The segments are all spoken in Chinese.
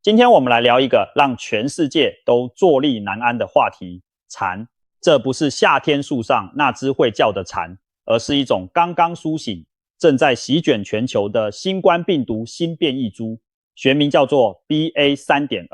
今天我们来聊一个让全世界都坐立难安的话题——蝉。这不是夏天树上那只会叫的蝉，而是一种刚刚苏醒、正在席卷全球的新冠病毒新变异株，学名叫做 BA.3.2。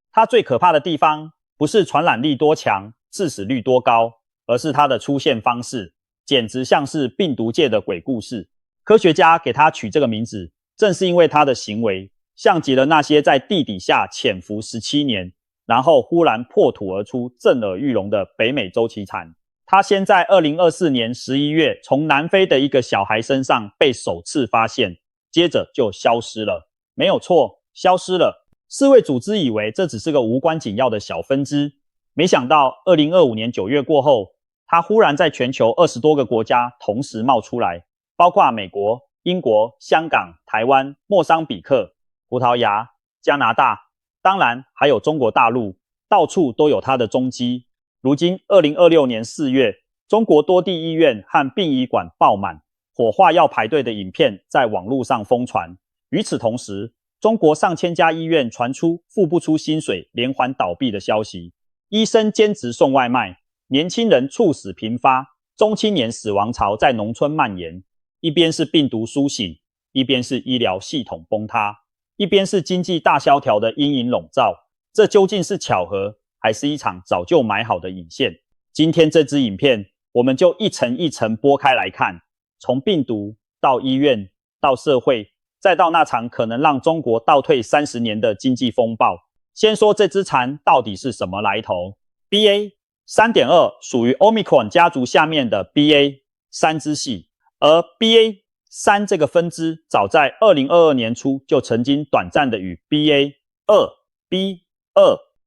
它最可怕的地方不是传染力多强、致死率多高，而是它的出现方式，简直像是病毒界的鬼故事。科学家给它取这个名字，正是因为它的行为像极了那些在地底下潜伏17年，然后忽然破土而出、震耳欲聋的北美洲旗蝉。它先在2024年11月从南非的一个小孩身上被首次发现，接着就消失了。没有错，消失了。世卫组织以为这只是个无关紧要的小分支，没想到2025年9月过后，它忽然在全球20多个国家同时冒出来，包括美国、英国、香港、台湾、莫桑比克、葡萄牙、加拿大，当然还有中国大陆，到处都有它的踪迹。如今2026年4月，中国多地医院和殡仪馆爆满，火化要排队的影片在网络上疯传。与此同时，中国上千家医院传出付不出薪水，连环倒闭的消息，医生兼职送外卖，年轻人猝死频发，中青年死亡潮在农村蔓延。一边是病毒苏醒，一边是医疗系统崩塌，一边是经济大萧条的阴影笼罩。这究竟是巧合，还是一场早就埋好的引线？今天这支影片，我们就一层一层剥开来看，从病毒到医院，到社会，再到那场可能让中国倒退30年的经济风暴。先说这只蝉到底是什么来头。 BA.3.2 属于 Omicron 家族下面的 BA.3 支系，而 BA.3 这个分支早在2022年初就曾经短暂的与 BA.2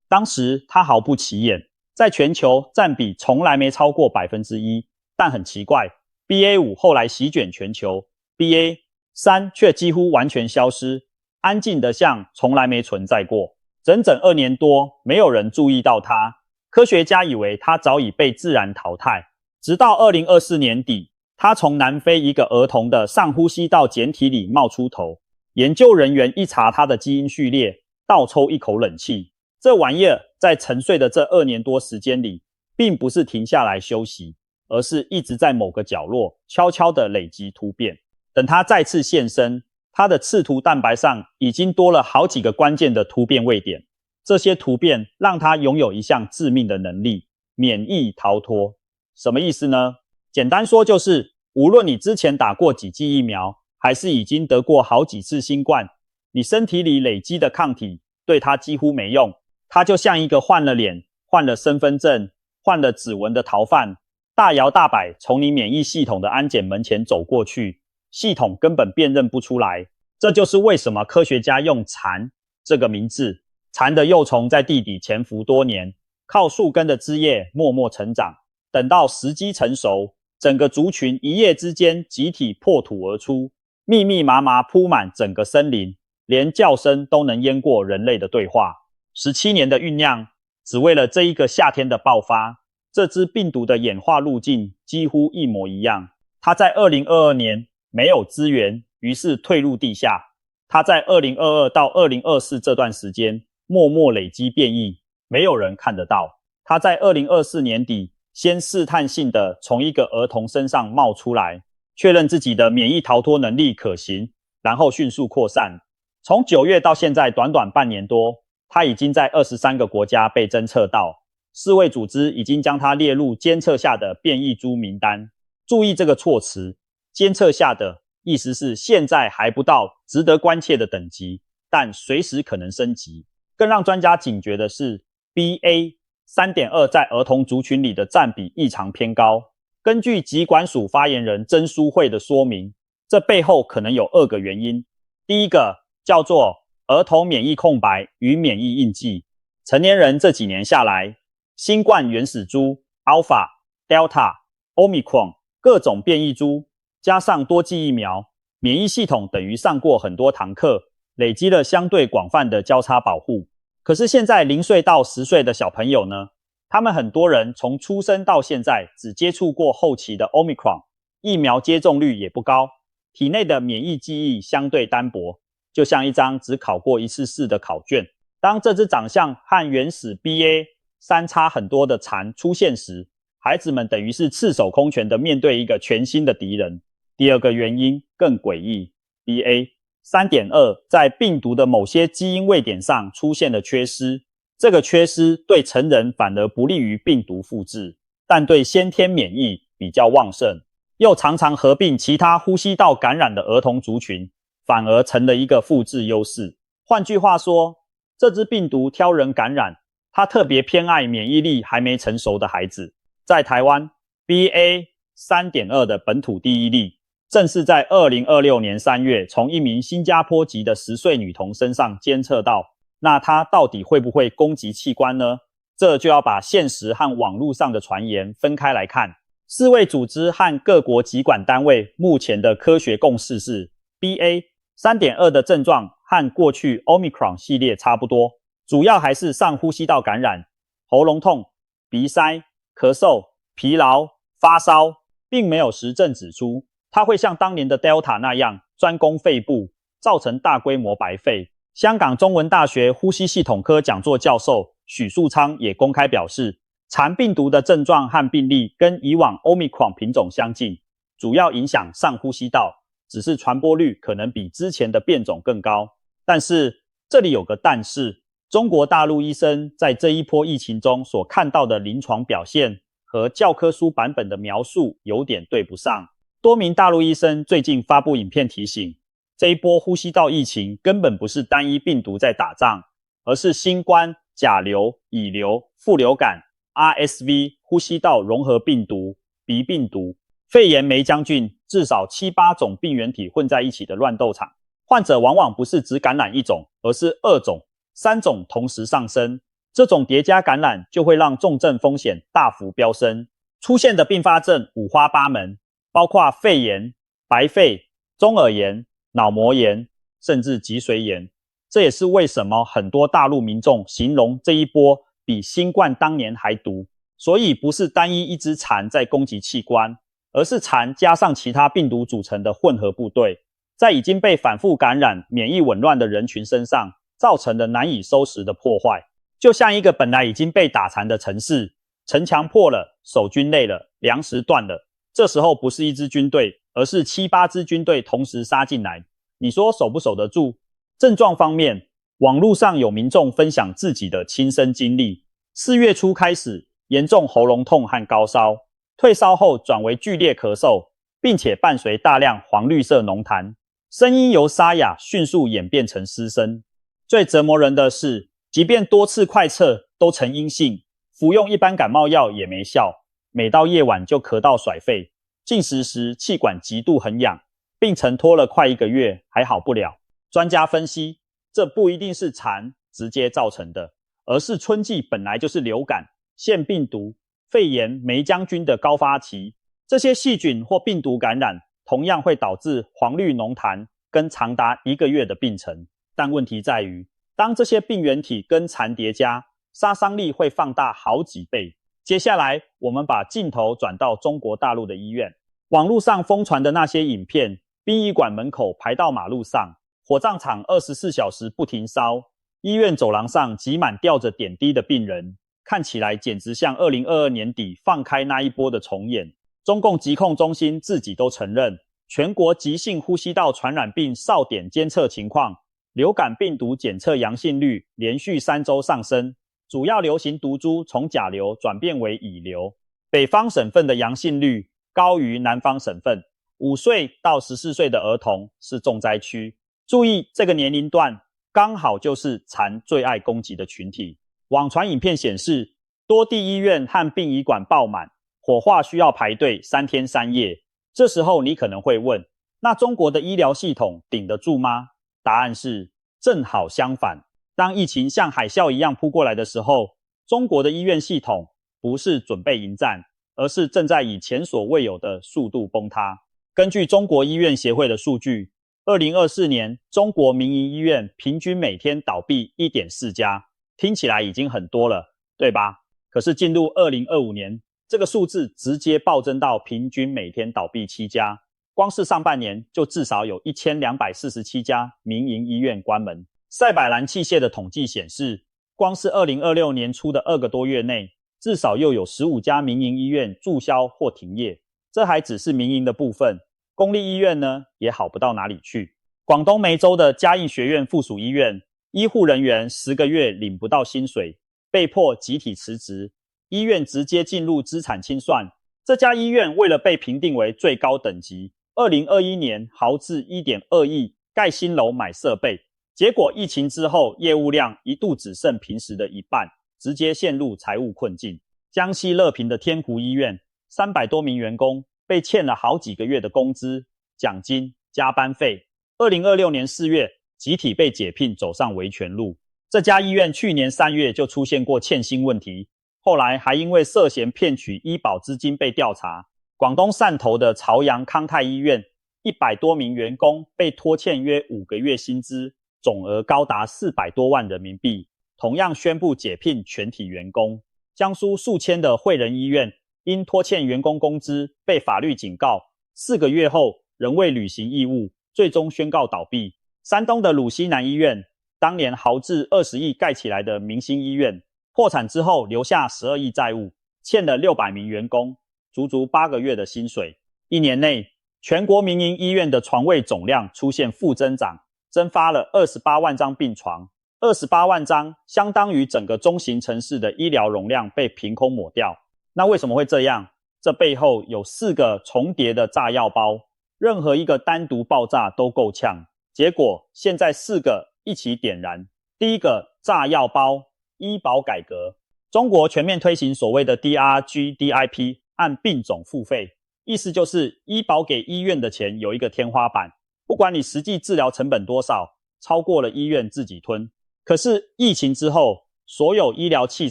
当时它毫不起眼，在全球占比从来没超过 1%， 但很奇怪， BA.5 后来席卷全球， BA.3 却几乎完全消失，安静得像从来没存在过。整整2年多，没有人注意到它，科学家以为它早已被自然淘汰，直到2024年底，它从南非一个儿童的上呼吸道简体里冒出头，研究人员一查它的基因序列，倒抽一口冷气。这玩意儿在沉睡的这2年多时间里，并不是停下来休息，而是一直在某个角落悄悄地累积突变。等它再次现身，它的刺突蛋白上已经多了好几个关键的突变位点，这些突变让它拥有一项致命的能力——免疫逃脱。什么意思呢？简单说就是，无论你之前打过几剂疫苗，还是已经得过好几次新冠，你身体里累积的抗体对它几乎没用。它就像一个换了脸、换了身份证、换了指纹的逃犯，大摇大摆从你免疫系统的安检门前走过去，系统根本辨认不出来。这就是为什么科学家用蝉这个名字。蝉的幼虫在地底潜伏多年，靠树根的枝叶默默成长，等到时机成熟，整个族群一夜之间集体破土而出，密密麻麻铺满整个森林，连叫声都能淹过人类的对话。17年的酝酿，只为了这一个夏天的爆发。这只病毒的演化路径几乎一模一样。它在2022年没有资源，于是退入地下。它在2022到2024这段时间默默累积变异，没有人看得到。它在2024年底先试探性的从一个儿童身上冒出来，确认自己的免疫逃脱能力可行，然后迅速扩散。从9月到现在短短半年多，它已经在23个国家被侦测到，世卫组织已经将它列入监测下的变异株名单。注意这个措辞，监测下的意思是现在还不到值得关切的等级，但随时可能升级。更让专家警觉的是， BA.3.2 在儿童族群里的占比异常偏高。根据疾管署发言人曾淑慧的说明，这背后可能有2个原因。第一个叫做儿童免疫空白与免疫印记。成年人这几年下来，新冠原始株、Alpha、Delta、Omicron 各种变异株，加上多剂疫苗，免疫系统等于上过很多堂课，累积了相对广泛的交叉保护。可是现在0岁到10岁的小朋友呢？他们很多人从出生到现在只接触过后期的 Omicron， 疫苗接种率也不高，体内的免疫记忆相对单薄，就像一张只考过1次试的考卷。当这只长相和原始 BA.3 差很多的蝉出现时，孩子们等于是赤手空拳地面对一个全新的敌人。第二个原因更诡异 ，BA.3.2 在病毒的某些基因位点上出现了缺失，这个缺失对成人反而不利于病毒复制，但对先天免疫比较旺盛，又常常合并其他呼吸道感染的儿童族群，反而成了一个复制优势。换句话说，这只病毒挑人感染，它特别偏爱免疫力还没成熟的孩子。在台湾 BA.3.2 的本土第一例，正是在2026年3月从一名新加坡籍的10岁女童身上监测到。那它到底会不会攻击器官呢？这就要把现实和网络上的传言分开来看。世卫组织和各国疾管单位目前的科学共识是 BA.3.2 的症状和过去 Omicron 系列差不多，主要还是上呼吸道感染、喉咙痛、鼻塞、咳嗽、疲劳、发烧，并没有实证指出它会像当年的 Delta 那样专攻肺部，造成大规模白肺。香港中文大学呼吸系统科讲座教授许树昌也公开表示，蝉病毒的症状和病例跟以往 Omicron 品种相近，主要影响上呼吸道，只是传播率可能比之前的变种更高。但是这里有个但是，中国大陆医生在这一波疫情中所看到的临床表现和教科书版本的描述有点对不上。多名大陆医生最近发布影片提醒，这一波呼吸道疫情根本不是单一病毒在打仗，而是新冠、甲流、乙流、副流感、RSV 呼吸道融合病毒、鼻病毒、肺炎霉浆菌至少7、8种病原体混在一起的乱斗场。患者往往不是只感染一种，而是2种、3种同时上升。这种叠加感染就会让重症风险大幅飙升，出现的并发症五花八门，包括肺炎、白肺、中耳炎、脑膜炎，甚至脊髓炎。这也是为什么很多大陆民众形容这一波比新冠当年还毒。所以不是单一一只蝉在攻击器官，而是蝉加上其他病毒组成的混合部队，在已经被反复感染、免疫紊乱的人群身上造成了难以收拾的破坏。就像一个本来已经被打残的城市，城墙破了，守军累了，粮食断了，这时候不是一支军队，而是7、8支军队同时杀进来，你说守不守得住？症状方面，网络上有民众分享自己的亲身经历。4月初开始严重喉咙痛和高烧，退烧后转为剧烈咳嗽，并且伴随大量黄绿色浓痰，声音由沙哑迅速演变成失声。最折磨人的是，即便多次快测都呈阴性，服用一般感冒药也没效，每到夜晚就咳到甩肺，进食时气管极度很痒，病程拖了快1个月还好不了。专家分析，这不一定是蝉直接造成的，而是春季本来就是流感、腺病毒、肺炎、霉浆菌的高发期，这些细菌或病毒感染同样会导致黄绿浓痰跟长达1个月的病程。但问题在于，当这些病原体跟蝉叠加，杀伤力会放大好几倍。接下来我们把镜头转到中国大陆的医院，网络上疯传的那些影片，殡仪馆门口排到马路上，火葬场24小时不停烧，医院走廊上挤满吊着点滴的病人，看起来简直像2022年底放开那一波的重演。中共疾控中心自己都承认，全国急性呼吸道传染病哨点监测情况，流感病毒检测阳性率连续3周上升，主要流行毒株从甲流转变为乙流，北方省份的阳性率高于南方省份，5岁到14岁的儿童是重灾区。注意，这个年龄段刚好就是蝉最爱攻击的群体。网传影片显示，多地医院和殡仪馆爆满，火化需要排队3天3夜。这时候你可能会问，那中国的医疗系统顶得住吗？答案是正好相反。当疫情像海啸一样扑过来的时候，中国的医院系统不是准备迎战，而是正在以前所未有的速度崩塌。根据中国医院协会的数据，2024年中国民营医院平均每天倒闭 1.4 家，听起来已经很多了，对吧？可是进入2025年，这个数字直接暴增到平均每天倒闭7家，光是上半年就至少有1247家民营医院关门。赛百兰器械的统计显示，光是2026年初的2个多月内，至少又有15家民营医院注销或停业。这还只是民营的部分，公立医院呢也好不到哪里去。广东梅州的嘉应学院附属医院，医护人员10个月领不到薪水，被迫集体辞职，医院直接进入资产清算。这家医院为了被评定为最高等级，2021年豪掷1.2亿盖新楼买设备，结果疫情之后业务量一度只剩平时的一半，直接陷入财务困境。江西乐平的天湖医院300多名员工被欠了好几个月的工资、奖金、加班费。2026年4月集体被解聘，走上维权路。这家医院去年3月就出现过欠薪问题，后来还因为涉嫌骗取医保资金被调查。广东汕头的朝阳康泰医院100多名员工被拖欠约5个月薪资，总额高达400多万人民币，同样宣布解聘全体员工。江苏宿迁的惠仁医院因拖欠员工工资被法律警告，4个月后仍未履行义务，最终宣告倒闭。山东的鲁西南医院，当年豪掷20亿盖起来的明星医院，破产之后留下12亿债务，欠了600名员工足足8个月的薪水。1年内，全国民营医院的床位总量出现负增长，增发了28万张病床，28万张相当于整个中型城市的医疗容量被凭空抹掉。那为什么会这样？这背后有4个重叠的炸药包，任何一个单独爆炸都够呛，结果现在4个一起点燃。第一个炸药包，医保改革。中国全面推行所谓的 DRG-DIP 按病种付费，意思就是医保给医院的钱有一个天花板，不管你实际治疗成本多少，超过了医院自己吞。可是疫情之后，所有医疗器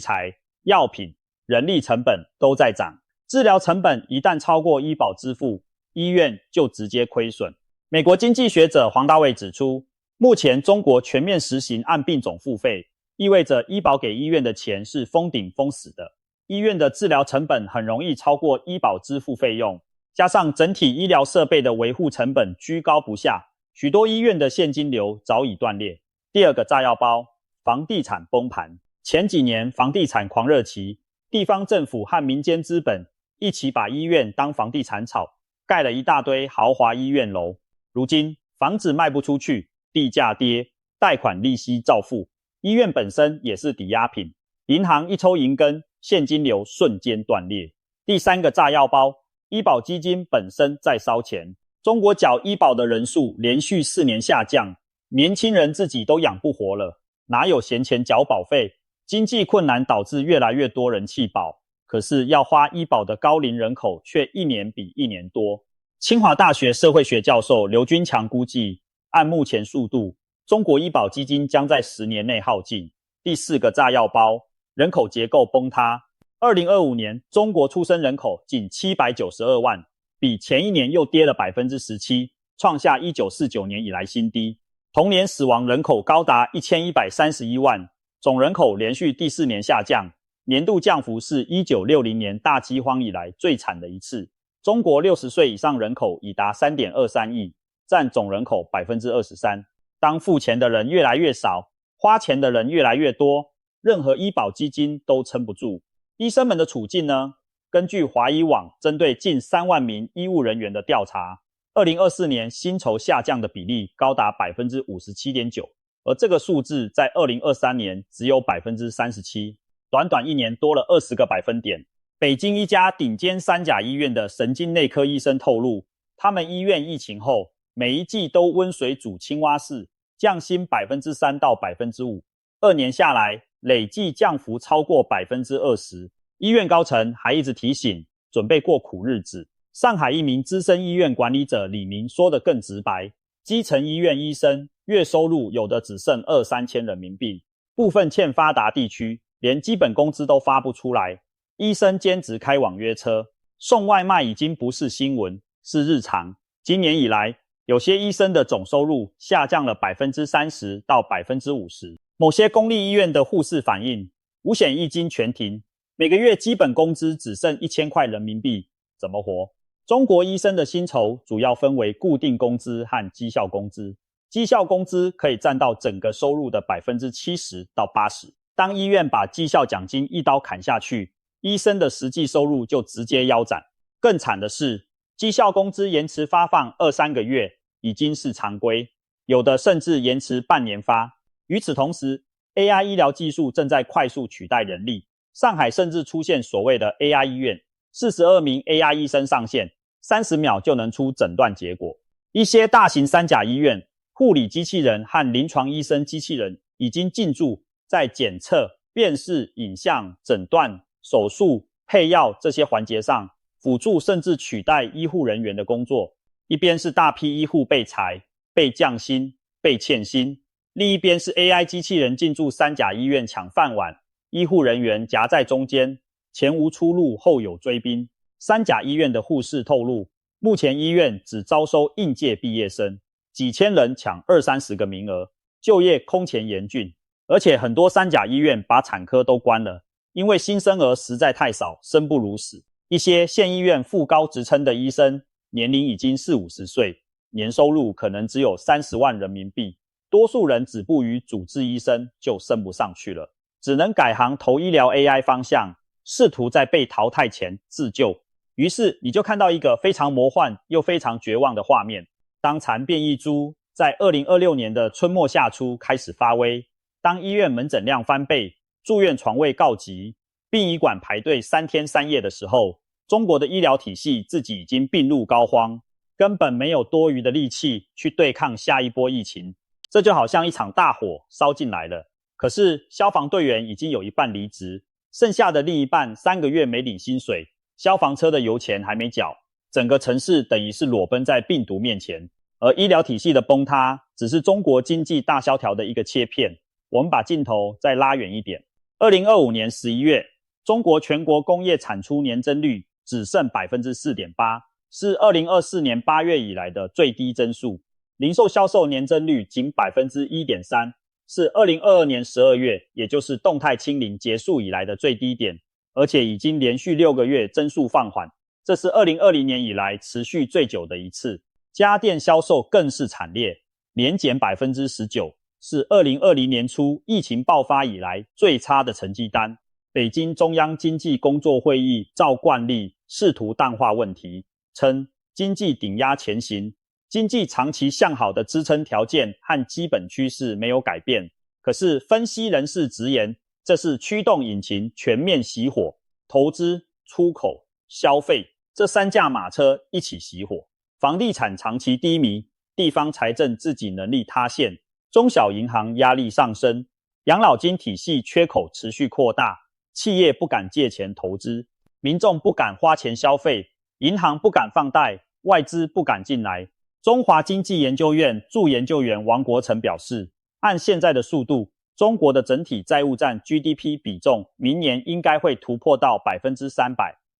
材、药品、人力成本都在涨，治疗成本一旦超过医保支付，医院就直接亏损。美国经济学者黄大卫指出，目前中国全面实行按病种付费，意味着医保给医院的钱是封顶封死的，医院的治疗成本很容易超过医保支付费用，加上整体医疗设备的维护成本居高不下，许多医院的现金流早已断裂。第二个炸药包，房地产崩盘。前几年房地产狂热期，地方政府和民间资本一起把医院当房地产炒，盖了一大堆豪华医院楼。如今房子卖不出去，地价跌，贷款利息照付，医院本身也是抵押品，银行一抽银根，现金流瞬间断裂。第三个炸药包，医保基金本身在烧钱。中国缴医保的人数连续4年下降，年轻人自己都养不活了，哪有闲钱缴保费？经济困难导致越来越多人弃保，可是要花医保的高龄人口却一年比一年多。清华大学社会学教授刘军强估计，按目前速度，中国医保基金将在10年内耗尽。第4个炸药包，人口结构崩塌。2025年中国出生人口仅792万，比前一年又跌了 17%， 创下1949年以来新低。同年死亡人口高达1131万，总人口连续第4年下降，年度降幅是1960年大饥荒以来最惨的一次。中国60岁以上人口已达 3.23 亿，占总人口 23%。当付钱的人越来越少，花钱的人越来越多，任何医保基金都撑不住。医生们的处境呢？根据华医网针对近3万名医务人员的调查，2024年薪酬下降的比例高达 57.9%， 而这个数字在2023年只有 37%， 短短1年多了20个百分点。北京一家顶尖3甲医院的神经内科医生透露，他们医院疫情后每一季都温水煮青蛙式，降薪 3% 到 5%，2年下来累计降幅超过 20%。 医院高层还一直提醒准备过苦日子。上海一名资深医院管理者李明说得更直白，基层医院医生月收入有的只剩2-3千人民币，部分欠发达地区连基本工资都发不出来，医生兼职开网约车，送外卖已经不是新闻，是日常。今年以来，有些医生的总收入下降了 30% 到 50%。 某些公立医院的护士反映，五险一金全停，每个月基本工资只剩1000块人民币，怎么活？中国医生的薪酬主要分为固定工资和绩效工资。绩效工资可以占到整个收入的 70% 到 80%。当医院把绩效奖金一刀砍下去，医生的实际收入就直接腰斩。更惨的是，绩效工资延迟发放2-3个月已经是常规，有的甚至延迟半年发。与此同时， AI 医疗技术正在快速取代人力，上海甚至出现所谓的 AI 医院，42名 AI 医生上线，30秒就能出诊断结果。一些大型三甲医院，护理机器人和临床医生机器人已经进驻在检测、辨识、影像、诊断、手术、配药这些环节上，辅助甚至取代医护人员的工作。一边是大批医护被裁、被降薪、被欠薪，另一边是 AI 机器人进驻三甲医院抢饭碗，医护人员夹在中间，前无出路后有追兵。三甲医院的护士透露，目前医院只招收应届毕业生，几千人抢20-30个名额，就业空前严峻。而且很多三甲医院把产科都关了，因为新生儿实在太少，生不如死。一些县医院副高职称的医生，年龄已经40-50岁，年收入可能只有30万人民币，多数人止步于主治医生就升不上去了，只能改行投医疗 AI 方向，试图在被淘汰前自救。于是你就看到一个非常魔幻又非常绝望的画面，当残变异株在2026年的春末夏初开始发威，当医院门诊量翻倍，住院床位告急，殡仪馆排队3天3夜的时候，中国的医疗体系自己已经病入膏肓，根本没有多余的力气去对抗下一波疫情。这就好像一场大火烧进来了，可是消防队员已经有一半离职，剩下的另一半3个月没领薪水，消防车的油钱还没缴，整个城市等于是裸奔在病毒面前。而医疗体系的崩塌只是中国经济大萧条的一个切片。我们把镜头再拉远一点，2025年11月，中国全国工业产出年增率只剩 4.8%， 是2024年8月以来的最低增速。零售销售年增率仅 1.3%， 是2022年12月，也就是动态清零结束以来的最低点，而且已经连续6个月增速放缓，这是2020年以来持续最久的一次。家电销售更是惨烈，年减 19%， 是2020年初疫情爆发以来最差的成绩单。北京中央经济工作会议照惯例试图淡化问题，称经济顶压前行，经济长期向好的支撑条件和基本趋势没有改变。可是分析人士直言，这是驱动引擎全面熄火，投资、出口、消费这3驾马车一起熄火。房地产长期低迷，地方财政自给能力塌陷，中小银行压力上升，养老金体系缺口持续扩大，企业不敢借钱投资，民众不敢花钱消费，银行不敢放贷，外资不敢进来。中华经济研究院助研究员王国成表示，按现在的速度，中国的整体债务占 GDP 比重明年应该会突破到 300%，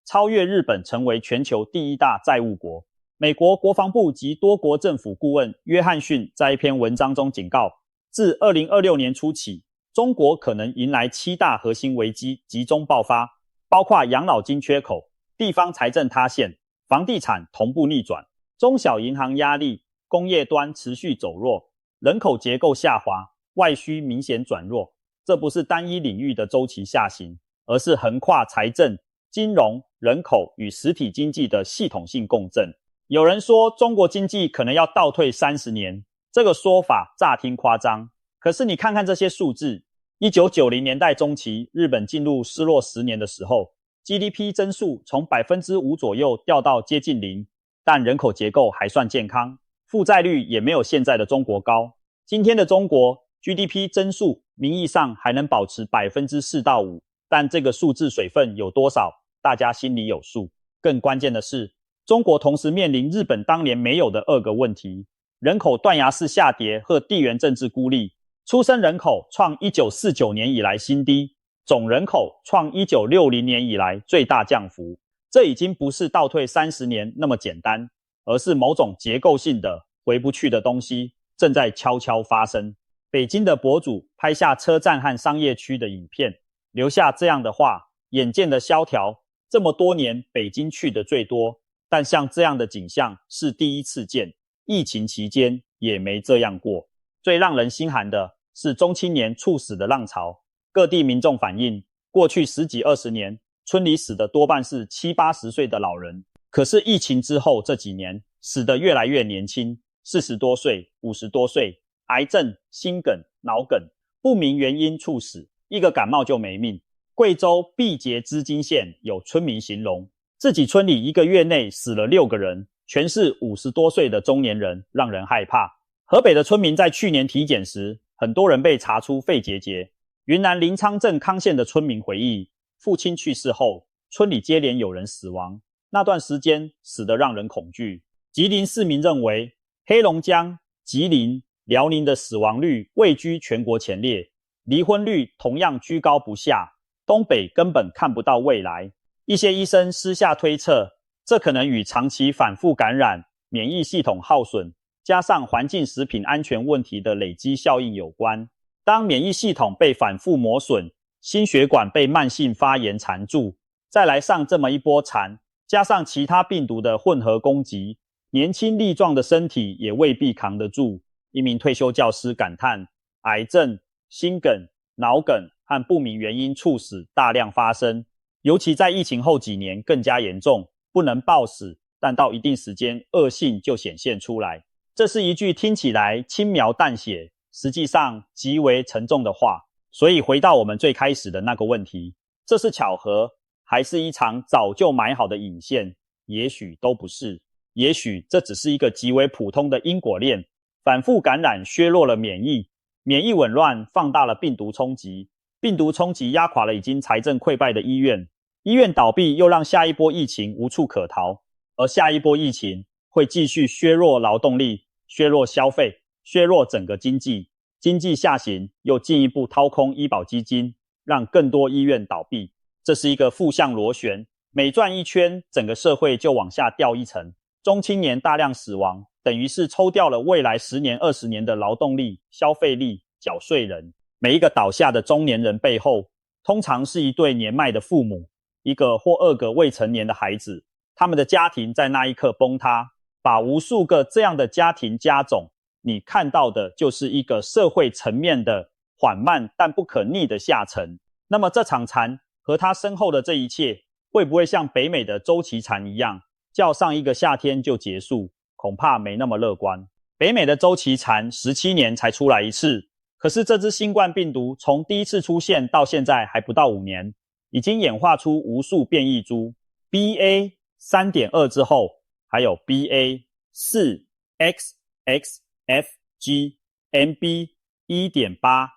超越日本成为全球第1大债务国。美国国防部及多国政府顾问约翰逊在一篇文章中警告，自2026年初起，中国可能迎来7大核心危机集中爆发，包括养老金缺口、地方财政塌陷、房地产同步逆转、中小银行压力、工业端持续走弱、人口结构下滑、外需明显转弱。这不是单一领域的周期下行，而是横跨财政、金融、人口与实体经济的系统性共振。有人说中国经济可能要倒退30年，这个说法乍听夸张，可是你看看这些数字，1990年代中期，日本进入失落10年的时候， GDP 增速从 5% 左右掉到接近0%，但人口结构还算健康，负债率也没有现在的中国高。今天的中国 GDP 增速名义上还能保持 4% 到 5%， 但这个数字水分有多少，大家心里有数。更关键的是，中国同时面临日本当年没有的2个问题：人口断崖式下跌和地缘政治孤立，出生人口创1949年以来新低，总人口创1960年以来最大降幅。这已经不是倒退30年那么简单，而是某种结构性的回不去的东西正在悄悄发生。北京的博主拍下车站和商业区的影片，留下这样的话：眼见的萧条，这么多年北京去的最多，但像这样的景象是第一次见。疫情期间，也没这样过。最让人心寒的是中青年猝死的浪潮，各地民众反映，过去10几20年，村里死的多半是70、80岁的老人。可是疫情之后这几年，死的越来越年轻，40多岁、50多岁，癌症、心梗、脑梗，不明原因猝死，一个感冒就没命。贵州毕节织金县有村民形容，自己村里1个月内死了6个人，全是50多岁的中年人，让人害怕。河北的村民在去年体检时，很多人被查出肺结节。云南临沧镇康县的村民回忆，父亲去世后，村里接连有人死亡，那段时间死得让人恐惧。吉林市民认为，黑龙江、吉林、辽宁的死亡率位居全国前列，离婚率同样居高不下，东北根本看不到未来。一些医生私下推测，这可能与长期反复感染、免疫系统耗损，加上环境食品安全问题的累积效应有关。当免疫系统被反复磨损，心血管被慢性发炎缠住，再来上这么一波缠，加上其他病毒的混合攻击，年轻力壮的身体也未必扛得住。一名退休教师感叹，癌症、心梗、脑梗和不明原因猝死大量发生，尤其在疫情后几年更加严重，不能暴死，但到一定时间恶性就显现出来。这是一句听起来轻描淡写，实际上极为沉重的话。所以回到我们最开始的那个问题，这是巧合，还是一场早就埋好的引线？也许都不是，也许这只是一个极为普通的因果链。反复感染削弱了免疫，免疫紊乱放大了病毒冲击，病毒冲击压垮了已经财政溃败的医院，医院倒闭又让下一波疫情无处可逃，而下一波疫情会继续削弱劳动力，削弱消费，削弱整个经济，经济下行又进一步掏空医保基金，让更多医院倒闭。这是一个负向螺旋，每转一圈，整个社会就往下掉一层。中青年大量死亡，等于是抽掉了未来10年、20年的劳动力、消费力、缴税人。每一个倒下的中年人背后，通常是一对年迈的父母，一个或2个未成年的孩子，他们的家庭在那一刻崩塌，把无数个这样的家庭加总，你看到的就是一个社会层面的缓慢但不可逆的下沉。那么这场禅和他身后的这一切，会不会像北美的周期禅一样，叫上一个夏天就结束？恐怕没那么乐观。北美的周期蝉17年才出来一次，可是这只新冠病毒从第一次出现到现在还不到5年，已经演化出无数变异株。BA 3.2 之后，还有 BA 4 XXFG、MB 1.8、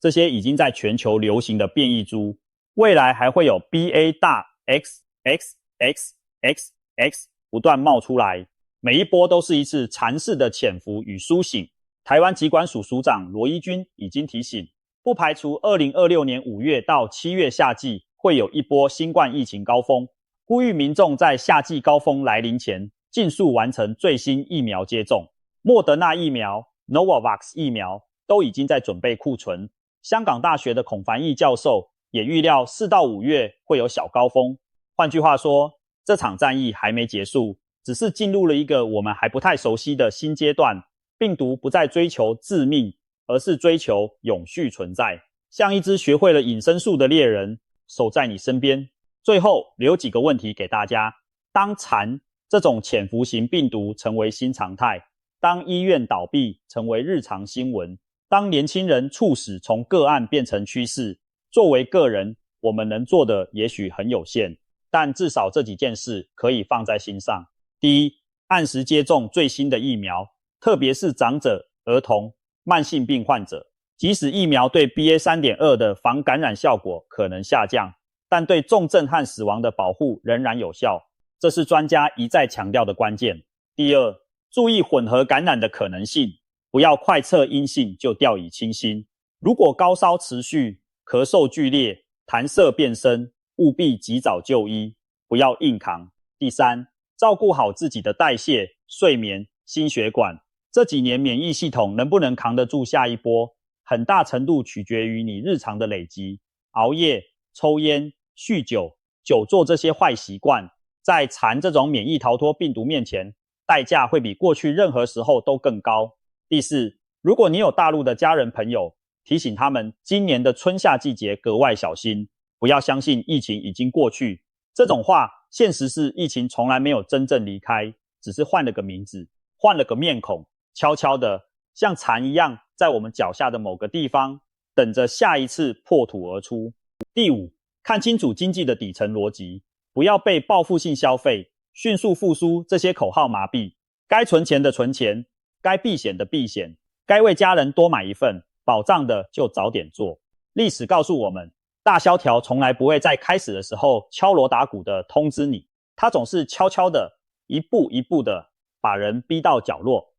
这些已经在全球流行的变异株，未来还会有 BA 大 XXXXX 不断冒出来。每一波都是一次禅式的潜伏与苏醒。台湾疾管署署长罗一军已经提醒，不排除2026年5月到7月夏季会有一波新冠疫情高峰，呼吁民众在夏季高峰来临前尽速完成最新疫苗接种。莫德纳疫苗、Novavax 疫苗都已经在准备库存。香港大学的孔繁毅教授也预料4到5月会有小高峰。换句话说，这场战役还没结束，只是进入了一个我们还不太熟悉的新阶段。病毒不再追求致命，而是追求永续存在，像一只学会了隐身术的猎人，守在你身边。最后留几个问题给大家：当蝉这种潜伏型病毒成为新常态，当医院倒闭成为日常新闻，当年轻人猝死从个案变成趋势，作为个人，我们能做的也许很有限，但至少这几件事可以放在心上。第一，按时接种最新的疫苗，特别是长者、儿童、慢性病患者。即使疫苗对 BA 3.2 的防感染效果可能下降，但对重症和死亡的保护仍然有效，这是专家一再强调的关键。第二，注意混合感染的可能性，不要快测阴性就掉以轻心。如果高烧持续、咳嗽剧烈、痰色变深，务必及早就医，不要硬扛。第三，照顾好自己的代谢、睡眠、心血管。这几年免疫系统能不能扛得住下一波，很大程度取决于你日常的累积。熬夜、抽烟、酗酒、久坐这些坏习惯，在蝉这种免疫逃脱病毒面前，代价会比过去任何时候都更高。第四，如果你有大陆的家人朋友，提醒他们今年的春夏季节格外小心，不要相信疫情已经过去。这种话，现实是疫情从来没有真正离开，只是换了个名字，换了个面孔，悄悄的像蚕一样在我们脚下的某个地方，等着下一次破土而出。第五，看清楚经济的底层逻辑，不要被报复性消费、迅速复苏这些口号麻痹。该存钱的存钱，该避险的避险，该为家人多买一份保障的就早点做。历史告诉我们，大萧条从来不会在开始的时候敲锣打鼓的通知你，它总是悄悄的一步一步的把人逼到角落。